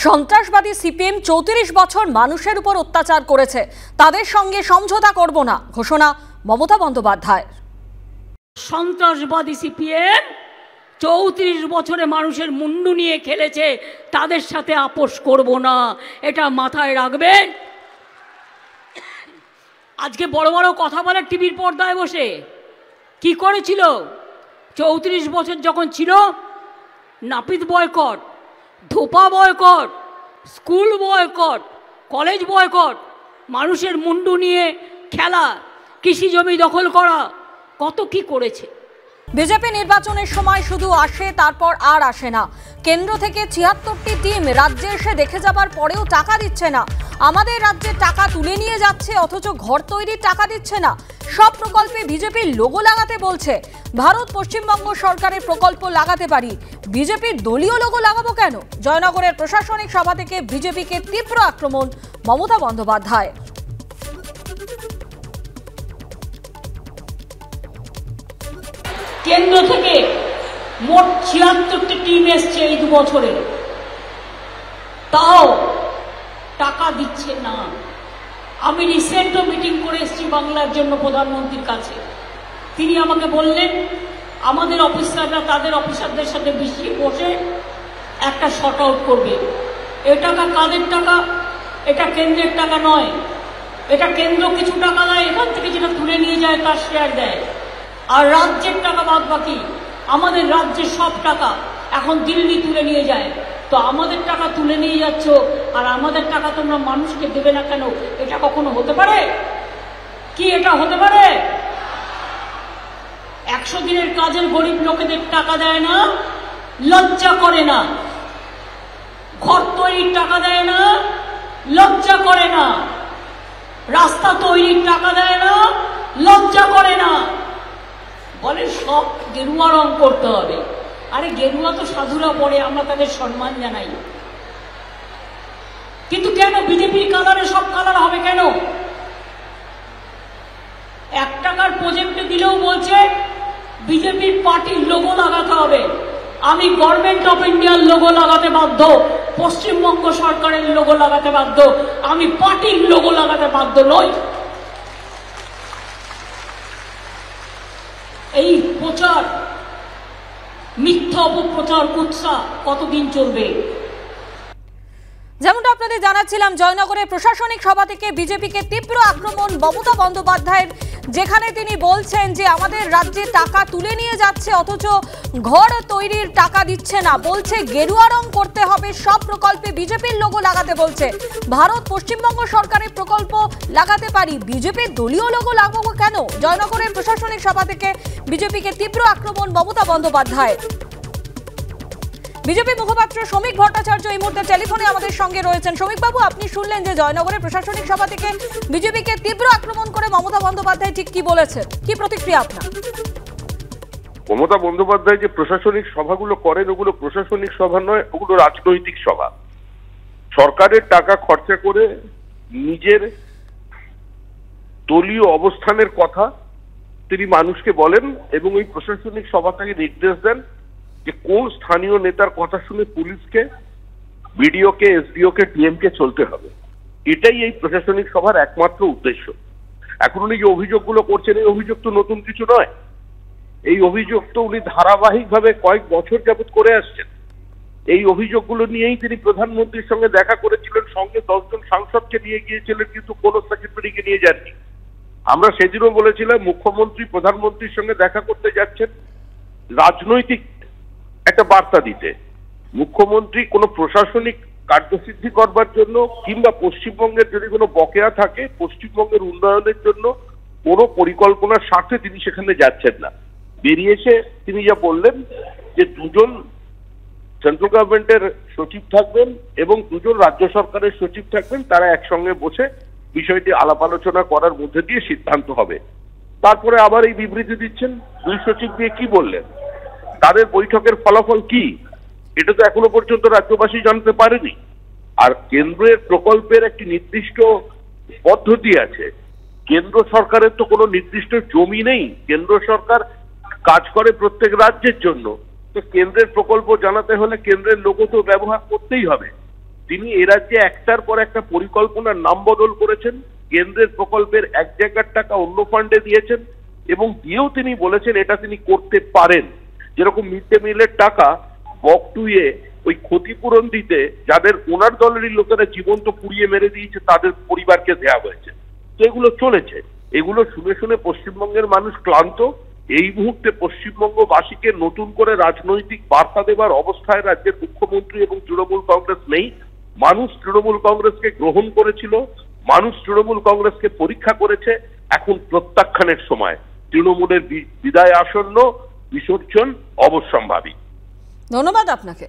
সন্ত্রাসবাদী সিপিএম ৩৪ বছর মানুষের উপর অত্যাচার করেছে, তাদের সঙ্গে সমঝোতা করব না, ঘোষণা মমতা বন্দ্যোপাধ্যায়। সন্ত্রাসবাদী সিপিএম ৩৪ বছরে মানুষের মুন্ডু নিয়ে খেলেছে, তাদের সাথে আপোষ করব না, এটা মাথায় রাখবেন। আজকে বড় বড় কথা বলে টিভির পর্দায় বসে কি করেছিল ৩৪ বছর যখন ছিল? নাপিত বয়কট, ধোপা boycott, school boycott, college boycott, মানুষের মুন্ডু নিয়ে খেলা, কৃষি জমি দখল করা, কত কি করেছে। বিজেপি নির্বাচনের সময় শুধু আসে, তারপর আর আসে না। কেন্দ্র থেকে ৭৬টি টিম রাজ্যে এসে দেখে যাবার পরেও টাকা দিচ্ছে না। আমাদের রাজ্যে টাকা তুলে নিয়ে যাচ্ছে, অথচ ঘর তৈরির টাকা দিচ্ছে না। সব প্রকল্পে বিজেপির লোগো লাগাতে বলছে। ভারত পশ্চিমবঙ্গ সরকারের প্রকল্প লাগাতে পারি, বিজেপির দলীয় লোগো লাগাবো কেন? জয়নগরের প্রশাসনিক সভা থেকে বিজেপিকে তীব্র আক্রমণ মমতা বন্দ্যোপাধ্যায়। কেন্দ্র থেকে মোট ৭৬টি টিম এসছে এই ২ বছরে, তাও টাকা দিচ্ছে না। আমি রিসেন্টও মিটিং করে এসেছি বাংলার জন্য প্রধানমন্ত্রীর কাছে। তিনি আমাকে বললেন আমাদের অফিসাররা তাদের অফিসারদের সাথে বসে একটা শর্ট আউট করবে। এ টাকা কাদের টাকা? এটা কেন্দ্রের টাকা নয়, এটা কেন্দ্র কিছু টাকা দেয়, এখান থেকে যেটা তুলে নিয়ে যায় তার শেয়ার দেয়, আর রাজ্যের টাকা বাদ বাকি। আমাদের রাজ্যের সব টাকা এখন দিল্লি তুলে নিয়ে যায়, তো আমাদের টাকা তুলে নিয়ে যাচ্ছ আর আমাদের টাকা তোমরা মানুষকে দেবে না কেন? এটা কখনো হতে পারে কি? এটা হতে পারে? ১০০ দিনের কাজের গরিব লোকেদের টাকা দেয় না, লজ্জা করে না। ঘর তৈরির টাকা দেয় না, লজ্জা করে না। রাস্তা তৈরির টাকা দেয় না, লজ্জা করে না। বলে সব গেরুয়া রং করতে হবে। আরে গেরুয়া তো সাধুরা পড়ে, আমরা তাদের সম্মান জানাই, কিন্তু কেন বিজেপির কালারে সব কালার হবে কেন? ১ টাকার প্রজেক্টে দিলেও বলছে বিজেপির পার্টির লোগো লাগাতে হবে। আমি গভর্নমেন্ট অফ ইন্ডিয়ার লোগো লাগাতে বাধ্য, পশ্চিমবঙ্গ সরকারের লোগো লাগাতে বাধ্য, আমি পার্টির লোগো লাগাতে বাধ্য নই। এই প্রচার, মিথ্যা অপপ্রচার, কুৎসা কতদিন চলবে? যেমনটা আপনাদের জানাচ্ছিলাম, জয়নগরের প্রশাসনিক সভা থেকে বিজেপিকে তীব্র আক্রমণ মমতা বন্দ্যোপাধ্যায়ের, যেখানে তিনি বলছেন যে আমাদের রাজ্যে টাকা তুলে নিয়ে যাচ্ছে, অথচ ঘর তৈরির টাকা দিচ্ছে না। বলছে গেরুয়া রং করতে হবে, সব প্রকল্পে বিজেপির লোগো লাগাতে বলছে। ভারত পশ্চিমবঙ্গ সরকারের প্রকল্প লাগাতে পারি, বিজেপির দলীয় লোগো লাগাবো কেন? জয়নগরের প্রশাসনিক সভা থেকে বিজেপিকে তীব্র আক্রমণ মমতা বন্দ্যোপাধ্যায়। বিজেপি মুখপাত্র শ্রমিক ভট্টাচার্য এই মুহূর্তে টেলিফোনে আমাদের সঙ্গে রয়েছেন। শ্রমিক বাবু, আপনি শুনলেন যে জয়নগরের প্রশাসনিক সভা থেকে বিজেপিকে তীব্র আক্রমণ করে মমতা বন্দ্যোপাধ্যায় ঠিক কি বলেছেন, কি প্রতিক্রিয়া আপনার? মমতা বন্দ্যোপাধ্যায় যে প্রশাসনিক সভাগুলো করেন, ওগুলো প্রশাসনিক সভা নয়, ওগুলো রাজনৈতিক সভা। সরকারের টাকা খরচা করে নিজের দলীয় অবস্থানের কথা তিনি মানুষকে বলেন এবং ওই প্রশাসনিক সভাটাকে নির্দেশ দেন যে কোন স্থানীয় নেতার কথা শুনে পুলিশকে, বিডিওকে, এসডিওকে, ডিএমকে চলতে হবে। এটাই এই প্রশাসনিক সভার একমাত্র উদ্দেশ্য। এখন উনি যে অভিযোগগুলো করছেন, এই অভিযোগ তো নতুন কিছু নয়। এই অভিযোগ তো উনি ধারাবাহিকভাবে কয়েক বছর যাবৎ করে আসছেন। এই অভিযোগগুলো নিয়েই তিনি প্রধানমন্ত্রীর সঙ্গে দেখা করেছিলেন, সঙ্গে 10 জন সাংসদকে নিয়ে গিয়েছিলেন, কিন্তু কোনো সেক্রেটারিকে নিয়ে যাননি। আমরা সেদিনও বলেছিলাম মুখ্যমন্ত্রী প্রধানমন্ত্রীর সঙ্গে দেখা করতে যাচ্ছেন রাজনৈতিক একটা বার্তা দিতে। মুখ্যমন্ত্রী কোনো প্রশাসনিক কার্যসিদ্ধি করবার জন্য কিংবা পশ্চিমবঙ্গের যদি কোনো বকেয়া থাকে, পশ্চিমবঙ্গের উন্নয়নের জন্য কোনো পরিকল্পনার স্বার্থে তিনি সেখানে যাচ্ছেন না। বেরিয়ে এসে তিনি যা বললেন যে 2 জন সেন্ট্রাল গভর্নমেন্টের সচিব থাকবেন এবং 2 জন রাজ্য সরকারের সচিব থাকবেন, তারা একসঙ্গে বসে বিষয়টি আলাপ আলোচনা করার মধ্যে দিয়ে সিদ্ধান্ত হবে। তারপরে আবার এই বিবৃতি দিচ্ছেন 2 সচিব দিয়ে কি বললেন, তাদের বৈঠকের ফলাফল কি, এটা তো এখনো পর্যন্ত রাজ্যবাসী জানতে পারেনি। আর কেন্দ্রের প্রকল্পের একটি নির্দিষ্ট পদ্ধতি আছে। কেন্দ্র সরকারের তো কোনো নির্দিষ্ট জমি নেই, কেন্দ্র সরকার কাজ করে প্রত্যেক রাজ্যের জন্য। তো কেন্দ্রের প্রকল্প জানাতে হলে কেন্দ্রের লোগো তো ব্যবহার করতেই হবে। তিনি এ রাজ্যে একটার পর একটা পরিকল্পনার নাম বদল করেছেন, কেন্দ্রের প্রকল্পের এক জায়গার টাকা অন্য ফান্ডে দিয়েছেন এবং দিয়েও তিনি বলেছেন এটা তিনি করতে পারেন। যেরকম মিড ডে মিলের টাকা বকটুয়ে ওই ক্ষতিপূরণ দিতে যাদের ওনার দলেরই লোকেরা জীবন্ত পুড়িয়ে মেরে দিয়েছে তাদের পরিবারকে দেয়া হয়েছে। তো এগুলো চলেছে, এগুলো শুনে শুনে পশ্চিমবঙ্গের মানুষ ক্লান্ত। এই মুহূর্তে পশ্চিমবঙ্গবাসীকে নতুন করে রাজনৈতিক বার্তা দেবার অবস্থায় রাজ্যের মুখ্যমন্ত্রী এবং তৃণমূল কংগ্রেস নেই। মানুষ তৃণমূল কংগ্রেসকে গ্রহণ করেছিল, মানুষ তৃণমূল কংগ্রেসকে পরীক্ষা করেছে, এখন প্রত্যাখ্যানের সময়। তৃণমূলের বিদায় আসন্ন, বিসর্জন অবশ্যম্ভাবী। ধন্যবাদ আপনাকে।